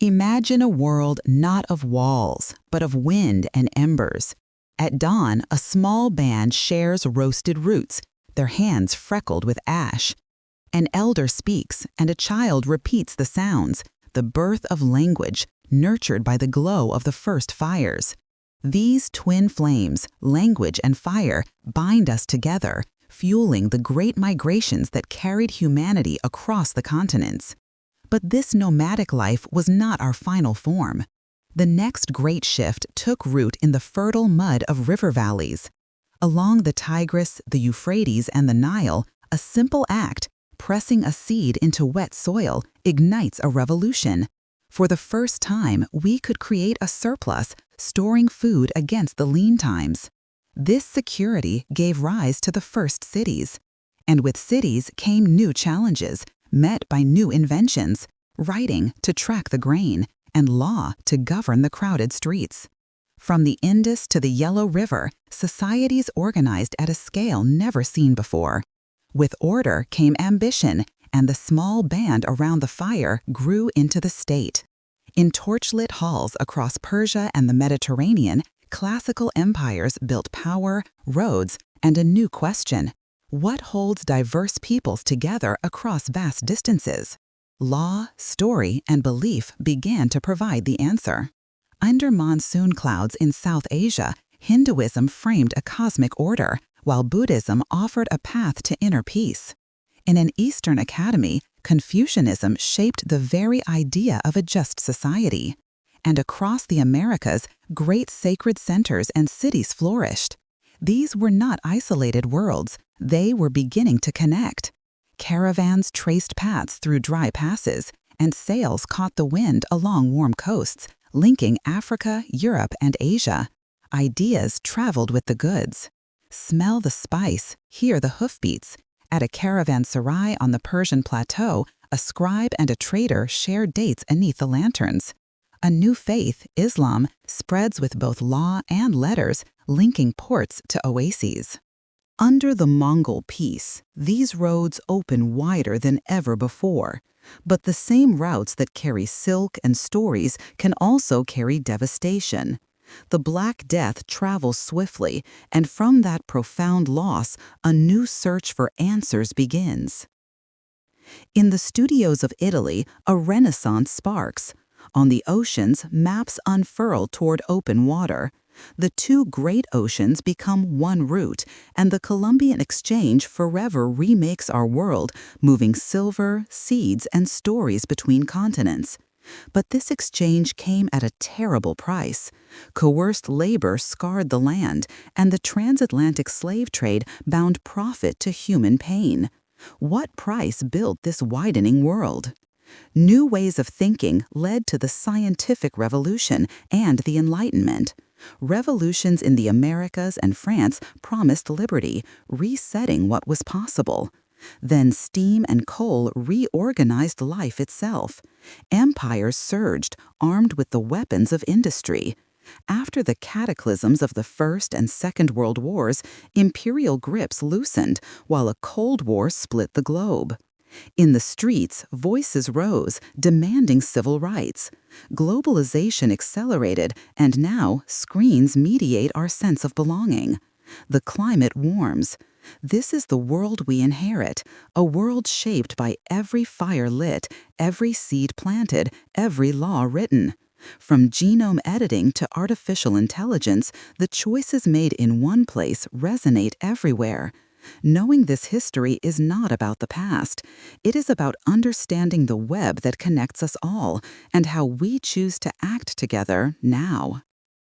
Imagine a world not of walls, but of wind and embers. At dawn, a small band shares roasted roots, their hands freckled with ash. An elder speaks, and a child repeats the sounds, the birth of language, nurtured by the glow of the first fires. These twin flames, language and fire, bind us together, fueling the great migrations that carried humanity across the continents. But this nomadic life was not our final form. The next great shift took root in the fertile mud of river valleys. Along the Tigris, the Euphrates, and the Nile, a simple act, pressing a seed into wet soil, ignites a revolution. For the first time, we could create a surplus, storing food against the lean times. This security gave rise to the first cities. And with cities came new challenges, met by new inventions, writing to track the grain, and law to govern the crowded streets. From the Indus to the Yellow River, societies organized at a scale never seen before. With order came ambition, and the small band around the fire grew into the state. In torchlit halls across Persia and the Mediterranean, classical empires built power, roads, and a new question: what holds diverse peoples together across vast distances? Law, story, and belief began to provide the answer. Under monsoon clouds in South Asia, Hinduism framed a cosmic order, while Buddhism offered a path to inner peace. In an Eastern academy, Confucianism shaped the very idea of a just society. And across the Americas, great sacred centers and cities flourished. These were not isolated worlds, they were beginning to connect. Caravans traced paths through dry passes, and sails caught the wind along warm coasts, linking Africa, Europe, and Asia. Ideas traveled with the goods. Smell the spice, hear the hoofbeats. At a caravanserai on the Persian plateau, a scribe and a trader share dates beneath the lanterns. A new faith, Islam, spreads with both law and letters, linking ports to oases. Under the Mongol peace, these roads open wider than ever before. But the same routes that carry silk and stories can also carry devastation. The Black Death travels swiftly, and from that profound loss, a new search for answers begins. In the studios of Italy, a renaissance sparks. On the oceans, maps unfurl toward open water. The two great oceans become one route, and the Columbian Exchange forever remakes our world, moving silver, seeds, and stories between continents. But this exchange came at a terrible price. Coerced labor scarred the land, and the transatlantic slave trade bound profit to human pain. What price built this widening world? New ways of thinking led to the scientific revolution and the Enlightenment. Revolutions in the Americas and France promised liberty, resetting what was possible. Then steam and coal reorganized life itself. Empires surged, armed with the weapons of industry. After the cataclysms of the First and Second World Wars, imperial grips loosened, while a Cold War split the globe. In the streets, voices rose, demanding civil rights. Globalization accelerated, and now screens mediate our sense of belonging. The climate warms. This is the world we inherit, a world shaped by every fire lit, every seed planted, every law written. From genome editing to artificial intelligence, the choices made in one place resonate everywhere. Knowing this history is not about the past. It is about understanding the web that connects us all and how we choose to act together now.